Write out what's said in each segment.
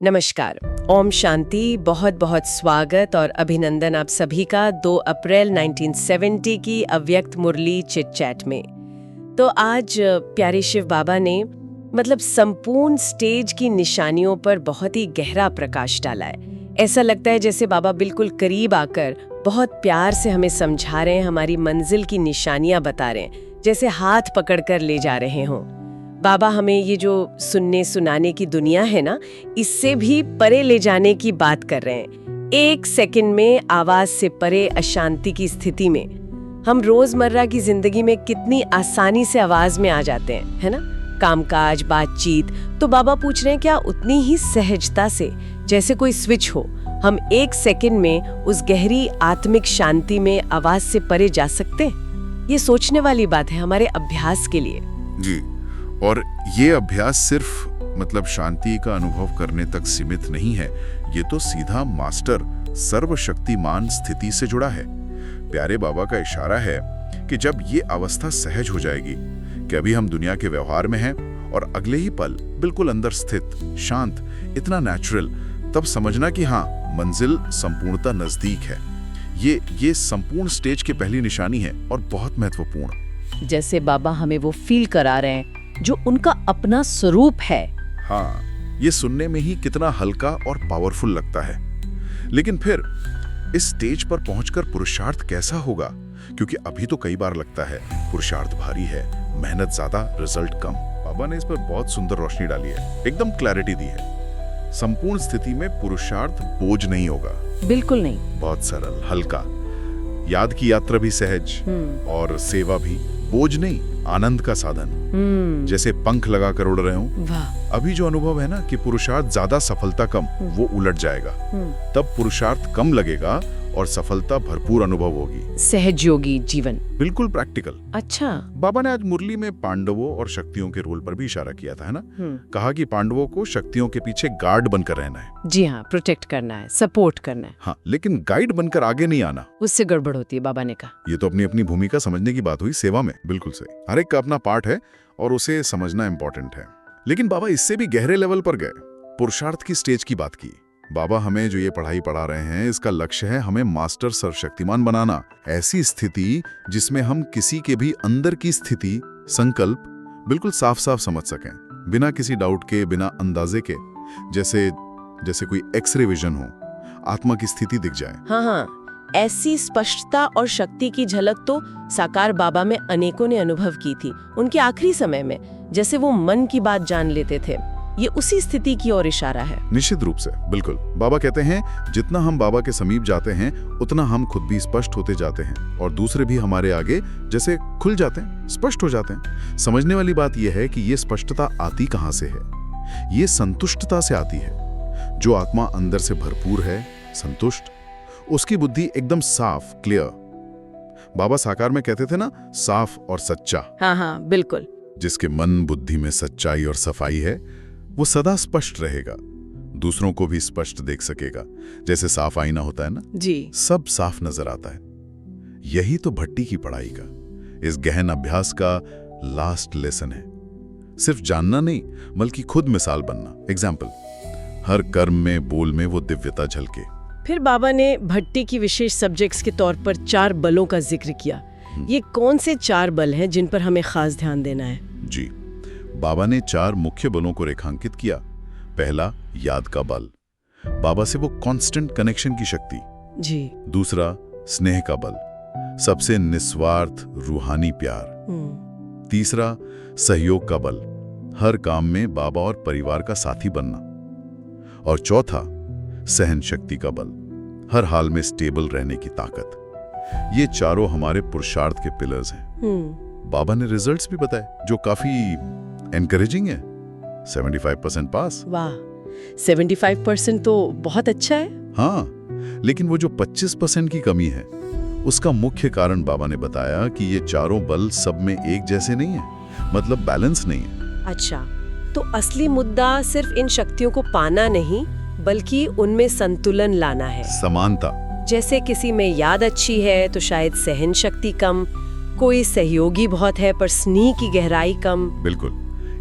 नमस्कार। ओम शांति। बहुत बहुत स्वागत और अभिनंदन आप सभी का 2 अप्रैल 1970 की अव्यक्त मुरली चिट चैट में। तो आज प्यारे शिव बाबा ने संपूर्ण स्टेज की निशानियों पर बहुत ही गहरा प्रकाश डाला है। ऐसा लगता है जैसे बाबा बिल्कुल करीब आकर बहुत प्यार से हमें समझा रहे हैं, हमारी मंजिल की निशानियां बता रहे हैं, जैसे हाथ पकड़कर ले जा रहे हों। बाबा हमें ये जो सुनने सुनाने की दुनिया है ना, इससे भी परे ले जाने की बात कर रहे हैं। 1 सेकंड में आवाज से परे अशांति की स्थिति में हम रोजमर्रा की जिंदगी में कितनी आसानी से आवाज में आ जाते हैं, है ना? कामकाज, बातचीत। तो बाबा पूछ रहे हैं क्या उतनी ही सहजता से, जैसे कोई स्विच हो, हम 1 सेकंड में उस गहरी आत्मिक शांति में आवाज से परे जा सकते? ये सोचने वाली बात है हमारे अभ्यास के लिए। जी, और ये अभ्यास सिर्फ शांति का अनुभव करने तक सीमित नहीं है, ये तो सीधा मास्टर सर्वशक्तिमान स्थिति से जुड़ा है। प्यारे बाबा का इशारा है कि जब ये अवस्था सहज हो जाएगी कि अभी हम दुनिया के व्यवहार में हैं और अगले ही पल बिल्कुल अंदर स्थित, शांत, इतना नेचुरल, तब समझना कि हाँ, मंजिल संपूर्णता नजदीक है। ये संपूर्ण स्टेज की पहली निशानी है और बहुत महत्वपूर्ण। जैसे बाबा हमें वो फील करा रहे हैं जो उनका अपना स्वरूप है। हाँ, ये सुनने में ही कितना हल्का और पावरफुल लगता है। लेकिन फिर इस स्टेज पर पहुंचकर पुरुषार्थ कैसा होगा? क्योंकि अभी तो कई बार लगता है पुरुषार्थ भारी है, मेहनत ज्यादा, रिजल्ट कम। बाबा ने इस पर बहुत सुंदर रोशनी डाली है, एकदम क्लैरिटी दी है। संपूर्ण स्थिति में पुरुषार्थ बोझ नहीं होगा, बिल्कुल नहीं। बहुत सरल, हल्का। याद की यात्रा भी सहज और सेवा भी बोझ नहीं, आनंद का साधन। जैसे पंख लगाकर उड़ रहे हो। अभी जो अनुभव है ना कि पुरुषार्थ ज्यादा, सफलता कम, वो उलट जाएगा। तब पुरुषार्थ कम लगेगा और सफलता भरपूर अनुभव होगी। सहजयोगी जीवन, बिल्कुल प्रैक्टिकल। अच्छा। बाबा ने आज मुरली में पांडवों और शक्तियों के रोल पर भी इशारा किया था, है ना? कहा कि पांडवों को शक्तियों के पीछे गार्ड बनकर रहना है। जी हाँ, प्रोटेक्ट करना है, सपोर्ट करना है। हाँ, लेकिन गाइड बनकर आगे नहीं आना, उससे गड़बड़ होती है, बाबा ने कहा। ये तो अपनी अपनी भूमिका समझने की बात हुई सेवा में। बिल्कुल सही, हर एक का अपना पार्ट है और उसे समझना इंपॉर्टेंट है। लेकिन बाबा इससे भी गहरे लेवल पर गए, पुरुषार्थ की स्टेज की बात की। बाबा हमें जो ये पढ़ाई पढ़ा रहे हैं, इसका लक्ष्य है हमें मास्टर सर्वशक्तिमान बनाना। ऐसी स्थिति जिसमें हम किसी के भी अंदर की स्थिति, संकल्प बिल्कुल साफ साफ समझ सकें, बिना किसी डाउट के, बिना अंदाजे के। जैसे कोई एक्सरे विजन हो, आत्मा की स्थिति दिख जाए। हाँ, ऐसी स्पष्टता और शक्ति की झलक तो साकार बाबा में अनेकों ने अनुभव की थी। उनके आखिरी समय में जैसे वो मन की बात जान लेते थे। ये उसी स्थिति की ओर इशारा है। निश्चित रूप से, बिल्कुल। बाबा कहते हैं जितना हम बाबा के समीप जाते हैं, उतना हम खुद भी स्पष्ट होते जाते हैं और दूसरे भी हमारे आगे जैसे खुल जाते हैं, स्पष्ट हो जाते हैं। समझने वाली बात यह है कि ये स्पष्टता आती कहाँ से है? ये संतुष्टता से आती है। जो आत्मा अंदर से भरपूर है, संतुष्ट, उसकी बुद्धि एकदम साफ, क्लियर। बाबा साकार में कहते थे ना, साफ और सच्चा। हाँ, बिल्कुल। जिसके मन बुद्धि में सच्चाई और सफाई है, वो सदा स्पष्ट रहेगा, दूसरों को भी स्पष्ट देख सकेगा। जैसे साफ आईना होता है ना जी, सब साफ नजर आता है। यही तो भट्टी की पढ़ाई का, इस गहन अभ्यास का लास्ट लेसन है। सिर्फ जानना नहीं, बल्कि खुद मिसाल बनना, एग्जाम्पल। हर कर्म में, बोल में वो दिव्यता झलके। फिर बाबा ने भट्टी की विशेष सब्जेक्ट्स के तौर पर 4 बलों का जिक्र किया। ये कौन से 4 बल हैं जिन पर हमें खास ध्यान देना है? जी, बाबा ने 4 मुख्य बलों को रेखांकित किया। पहला, याद का बल, बाबा से वो कांस्टेंट कनेक्शन की शक्ति। जी। दूसरा, स्नेह का बल, सबसे निस्वार्थ रूहानी प्यार। तीसरा, सहयोग का बल, हर काम में बाबा और परिवार का साथी बनना। और चौथा, सहन शक्ति का बल, हर हाल में स्टेबल रहने की ताकत। ये चारों हमारे पुरुषार्थ के पिलर्स हैं। बाबा ने रिजल्ट्स भी बताए जो काफी एनकरेजिंग है। 75% पास। वाह, 75% तो बहुत अच्छा है। हाँ, लेकिन वो जो 25% की कमी है, उसका मुख्य कारण बाबा ने बताया कि ये चारों बल सब में एक जैसे नहीं है, बैलेंस नहीं है। अच्छा, तो असली मुद्दा सिर्फ इन शक्तियों को पाना नहीं, बल्कि उनमें संतुलन लाना है, समानता। जैसे किसी में याद अच्छी है तो शायद सहन शक्ति कम, कोई सहयोगी बहुत है पर स्नेह की गहराई कम। बिल्कुल,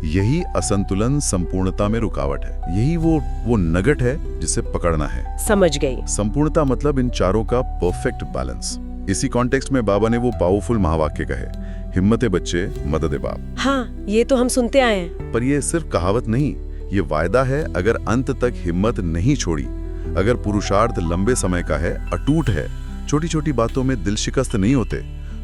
यही असंतुलन संपूर्णता में रुकावट है। यही वो नगट है जिसे पकड़ना है। समझ गई। संपूर्णता मतलब इन चारों का परफेक्ट बैलेंस। इसी कॉन्टेक्स्ट में बाबा ने वो पावरफुल महावाक्य कहे, हिम्मते बच्चे मददे बाप। हाँ, ये तो हम सुनते आए हैं। पर ये सिर्फ कहावत नहीं, ये वायदा है। अगर अंत तक हिम्मत नहीं छोड़ी, अगर पुरुषार्थ लंबे समय का है, अटूट है, छोटी छोटी बातों में दिल शिकस्त नहीं होते,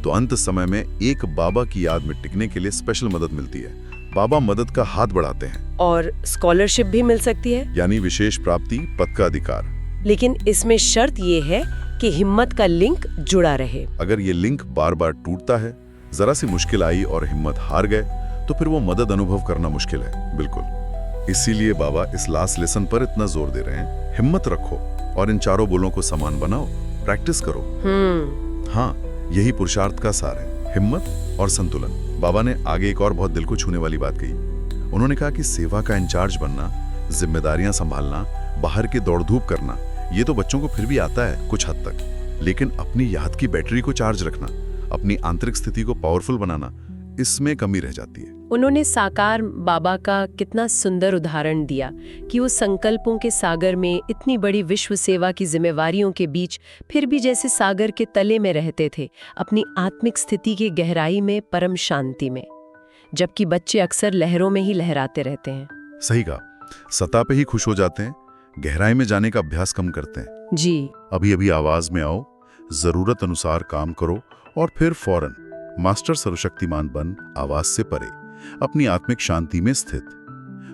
तो अंत समय में एक बाबा की याद में टिकने के लिए स्पेशल मदद मिलती है। बाबा मदद का हाथ बढ़ाते हैं। और स्कॉलरशिप भी मिल सकती है, यानी विशेष प्राप्ति, पद का अधिकार। लेकिन इसमें शर्त ये है कि हिम्मत का लिंक जुड़ा रहे। अगर ये लिंक बार बार टूटता है, जरा सी मुश्किल आई और हिम्मत हार गए, तो फिर वो मदद अनुभव करना मुश्किल है। बिल्कुल। इसीलिए बाबा इस लास्ट लेसन पर इतना जोर दे रहे हैं, हिम्मत रखो और इन चारों बोलों को समान बनाओ, प्रैक्टिस करो। हाँ, यही पुरुषार्थ का सार है, हिम्मत और संतुलन। बाबा ने आगे एक और बहुत दिल को छूने वाली बात कही। उन्होंने कहा कि सेवा का इंचार्ज बनना, जिम्मेदारियां संभालना, बाहर की दौड़ धूप करना, ये तो बच्चों को फिर भी आता है कुछ हद तक, लेकिन अपनी याद की बैटरी को चार्ज रखना, अपनी आंतरिक स्थिति को पावरफुल बनाना, इसमें कमी रह जाती है। उन्होंने साकार बाबा का कितना सुंदर उदाहरण दिया कि वो संकल्पों के सागर में इतनी बड़ी विश्व सेवा की जिम्मेवारियों के बीच फिर भी जैसे सागर के तले में रहते थे, अपनी आत्मिक स्थिति की गहराई में, परम शांति में, जबकि बच्चे अक्सर लहरों में ही लहराते रहते हैं। सही कहा, सतह पे ही खुश हो जाते हैं, गहराई में जाने का अभ्यास कम करते हैं। जी। अभी अभी आवाज में आओ, जरूरत अनुसार काम करो और फिर फौरन मास्टर सर्वशक्तिमान बन, आवाज से परे, अपनी आत्मिक शांति में स्थित।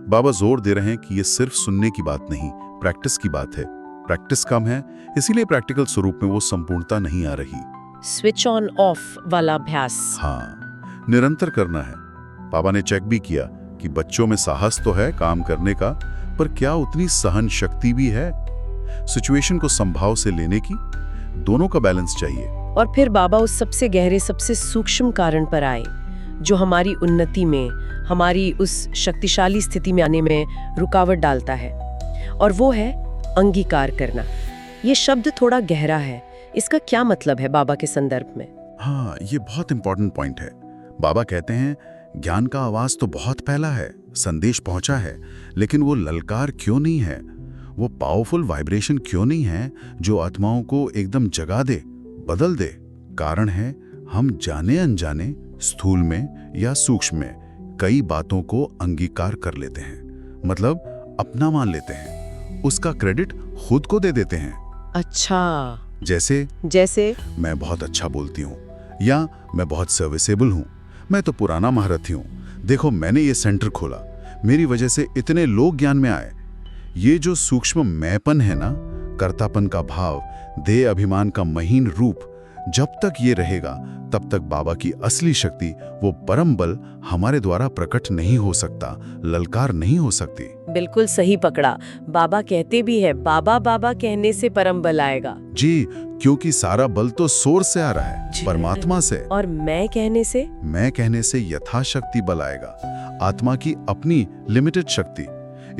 बाबा जोर दे रहे हैं कि ये सिर्फ सुनने की बात नहीं, प्रैक्टिस की बात है। प्रैक्टिस कम है, इसीलिए प्रैक्टिकल स्वरूप में वो संपूर्णता नहीं आ रही। स्विच ऑन ऑफ वाला अभ्यास। हाँ, निरंतर करना है। बाबा ने चेक भी किया कि बच्चों में साहस तो है काम करने का, पर क्या उतनी सहन शक्ति भी है सिचुएशन को संभाव से लेने की? दोनों का बैलेंस चाहिए। और फिर बाबा उस सबसे गहरे, सबसे सूक्ष्म कारण पर आए जो हमारी उन्नति में, हमारी उस शक्तिशाली स्थिति में आने में रुकावट डालता है, और वो है अंगीकार करना। ये शब्द थोड़ा गहरा है, इसका क्या मतलब है बाबा के संदर्भ में? हाँ, ये बहुत इंपॉर्टेंट पॉइंट है। बाबा कहते हैं ज्ञान का आवाज तो बहुत पहला है, संदेश पहुंचा है, लेकिन वो ललकार क्यों नहीं है, वो पावरफुल वाइब्रेशन क्यों नहीं है जो आत्माओं को एकदम जगा दे, बदल दे? कारण है हम जाने अनजाने, स्थूल में या सूक्ष्म में कई बातों को अंगीकार कर लेते हैं, मतलब अपना मान लेते हैं, उसका क्रेडिट खुद को दे देते हैं। अच्छा, जैसे मैं बहुत अच्छा बोलती हूँ, या मैं बहुत सर्विसेबल हूँ, मैं तो पुराना महारथी हूँ, देखो मैंने ये सेंटर खोला, मेरी वजह से इतने लोग ज्ञान में आए। ये जो सूक्ष्म मैंपन है ना, कर्तापन का भाव, देह अभिमान का महीन रूप, जब तक ये रहेगा तब तक बाबा की असली शक्ति, वो परम बल हमारे द्वारा प्रकट नहीं हो सकता, ललकार नहीं हो सकती। बिल्कुल सही पकड़ा। बाबा कहते भी है, बाबा बाबा कहने से परम बल आएगा। जी, क्योंकि सारा बल तो सोर्स से आ रहा है, परमात्मा से। और मैं कहने से यथाशक्ति बल आएगा, आत्मा की अपनी लिमिटेड शक्ति।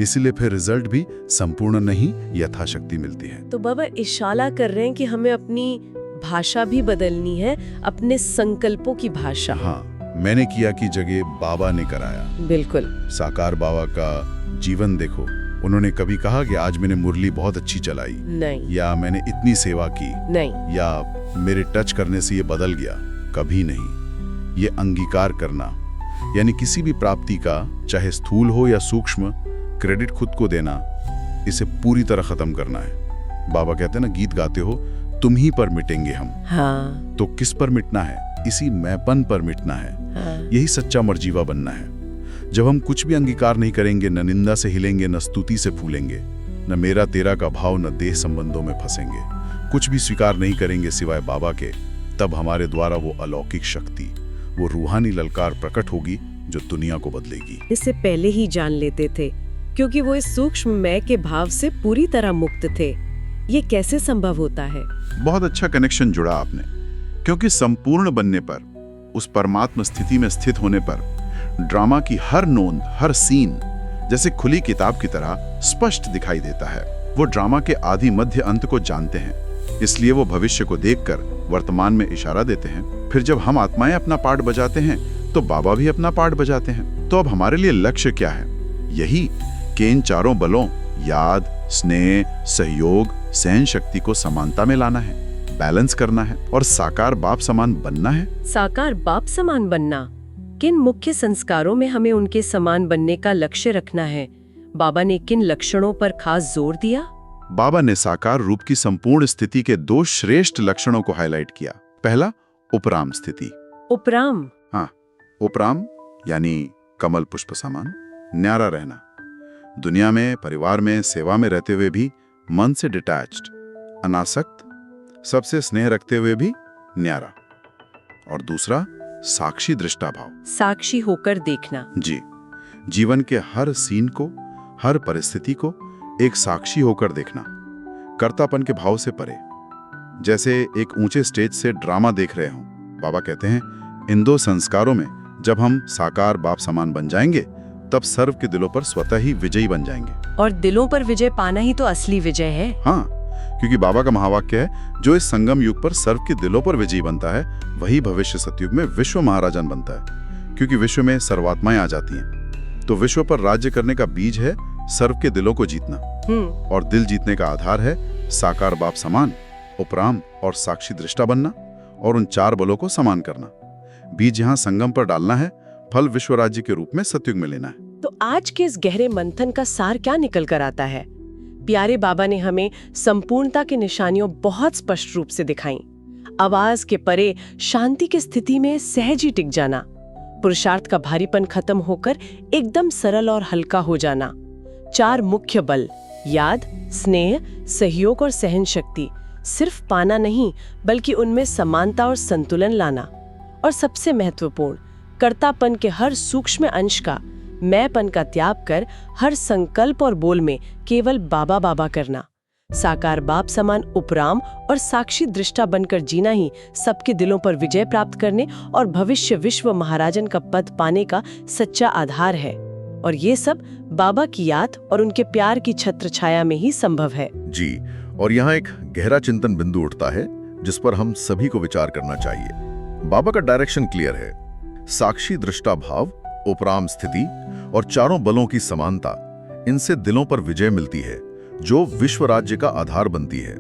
इसलिए फिर रिजल्ट भी संपूर्ण नहीं, यथाशक्ति मिलती है। तो बाबा इशारा कर रहे हैं कि हमें अपनी भाषा भी बदलनी है, अपने संकल्पों की भाषा। हाँ, मैंने किया की जगह बाबा ने कराया। बिल्कुल। साकार बाबा का जीवन देखो, उन्होंने कभी कहा कि आज मैंने मुरली बहुत अच्छी चलाई? नहीं। या मैंने इतनी सेवा की? नहीं। या मेरे टच करने से ये बदल गया? कभी नहीं। ये अंगीकार करना, यानी किसी भी प्राप्ति का, चाहे स्थूल हो या सूक्ष्म, क्रेडिट खुद को देना, इसे पूरी तरह खत्म करना है। बाबा कहते हैं ना, गीत गाते हो, तुम ही पर मिटेंगे हम। हाँ। तो किस पर मिटना है? इसी मैंपन पर मिटना है। हाँ। यही सच्चा मर्जीवा बनना है। जब हम कुछ भी अंगीकार नहीं करेंगे, न निंदा से हिलेंगे, न स्तुति से फूलेंगे, न मेरा तेरा का भाव, न देह संबंधों में फंसेंगे, कुछ भी स्वीकार नहीं करेंगे सिवाय बाबा के, तब हमारे द्वारा वो अलौकिक शक्ति, वो रूहानी ललकार प्रकट होगी जो दुनिया को बदलेगी। इससे पहले ही जान लेते थे, क्योंकि वो इस सूक्ष्म मैं के भाव से पूरी तरह मुक्त थे। ये कैसे संभव होता है? बहुत अच्छा कनेक्शन जुड़ा आपने, क्योंकि संपूर्ण बनने पर, उस परमात्मा स्थिति में स्थित होने पर, ड्रामा की हर नोंद, हर सीन जैसे खुली किताब की तरह स्पष्ट दिखाई देता है। वो ड्रामा के आदि मध्य अंत को जानते हैं, इसलिए वो भविष्य को देखकर वर्तमान में इशारा देते हैं। फिर जब हम आत्माएं अपना पार्ट बजाते हैं, तो बाबा भी अपना पार्ट बजाते हैं। तो अब हमारे लिए लक्ष्य क्या है? यही कि इन चारों बलों याद, स्नेह, सहयोग, सहन शक्ति को समानता में लाना है, बैलेंस करना है और साकार बाप समान बनना है। साकार बाप समान बनना, किन मुख्य संस्कारों में हमें उनके समान बनने का लक्ष्य रखना है? बाबा ने किन लक्षणों पर खास जोर दिया? बाबा ने साकार रूप की संपूर्ण स्थिति के 2 श्रेष्ठ लक्षणों को हाईलाइट किया। पहला, उपराम स्थिति। उपराम? हाँ, उपराम यानी कमल पुष्प समान न्यारा रहना, दुनिया में, परिवार में, सेवा में रहते हुए भी मन से डिटैच्ड, अनासक्त, सबसे स्नेह रखते हुए भी न्यारा। और दूसरा, साक्षी दृष्टा भाव। साक्षी होकर देखना। जी, जीवन के हर सीन को, हर परिस्थिति को एक साक्षी होकर देखना, कर्तापन के भाव से परे, जैसे एक ऊंचे स्टेज से ड्रामा देख रहे हों। बाबा कहते हैं, इन 2 संस्कारों में जब हम साकार बाप समान बन जाएंगे, तब सर्व के दिलों पर स्वतः ही विजयी बन जाएंगे। और दिलों पर विजय पाना ही तो असली विजय है। हाँ, क्योंकि बाबा का महावाक्य है, जो इस संगम युग पर सर्व के दिलों पर विजयी बनता है, वही भविष्य सतयुग में विश्व महाराजन बनता है। क्योंकि विश्व में सर्वात्माएं आ जाती हैं, तो विश्व पर राज्य करने का बीज है सर्व के दिलों को जीतना। और दिल जीतने का आधार है साकार बाप समान, उपराम और साक्षी दृष्टा बनना और उन 4 बलों को समान करना। बीज यहाँ संगम पर डालना है, फल विश्व राज्य के रूप में सतयुग में लेना है। तो आज के इस गहरे मंथन का सार क्या निकल कर आता है? प्यारे बाबा ने हमें संपूर्णता की निशानियों बहुत स्पष्ट रूप से दिखाई। आवाज के परे शांति की स्थिति में सहज ही टिक जाना, पुरुषार्थ का भारीपन खत्म होकर एकदम सरल और हल्का हो जाना, 4 मुख्य बल याद, स्नेह, सहयोग और सहन शक्ति सिर्फ पाना नहीं, बल्कि उनमें समानता और संतुलन लाना। और सबसे महत्वपूर्ण, कर्तापन के हर सूक्ष्म अंश का, मैंपन का त्याग कर हर संकल्प और बोल में केवल बाबा बाबा करना। साकार बाप समान उपराम और साक्षी दृष्टा बनकर जीना ही सबके दिलों पर विजय प्राप्त करने और भविष्य विश्व महाराजन का पद पाने का सच्चा आधार है। और ये सब बाबा की याद और उनके प्यार की छत्र छाया में ही संभव है। जी, और यहाँ एक गहरा चिंतन बिंदु उठता है जिस पर हम सभी को विचार करना चाहिए। बाबा का डायरेक्शन क्लियर है, साक्षी दृष्टा भाव, उपराम स्थिति और 4 बलों की समानता, इनसे दिलों पर विजय मिलती है जो विश्व राज्य का आधार बनती है।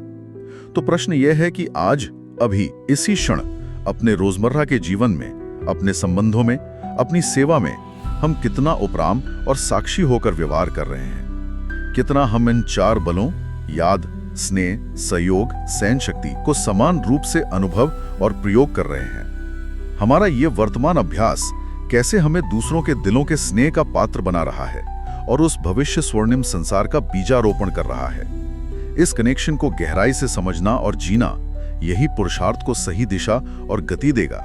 तो प्रश्न यह है कि आज, अभी, इसी क्षण अपने रोजमर्रा के जीवन में, अपने संबंधों में, अपनी सेवा में हम कितना उपराम और साक्षी होकर व्यवहार कर रहे हैं? कितना हम इन 4 बलों याद, स्नेह, सहयोग, सहन शक्ति को समान रूप से अनुभव और प्रयोग कर रहे हैं? हमारा ये वर्तमान अभ्यास कैसे हमें दूसरों के दिलों के स्नेह का पात्र बना रहा है और उस भविष्य स्वर्णिम संसार का बीजारोपण कर रहा है? इस कनेक्शन को गहराई से समझना और जीना, यही पुरुषार्थ को सही दिशा और गति देगा।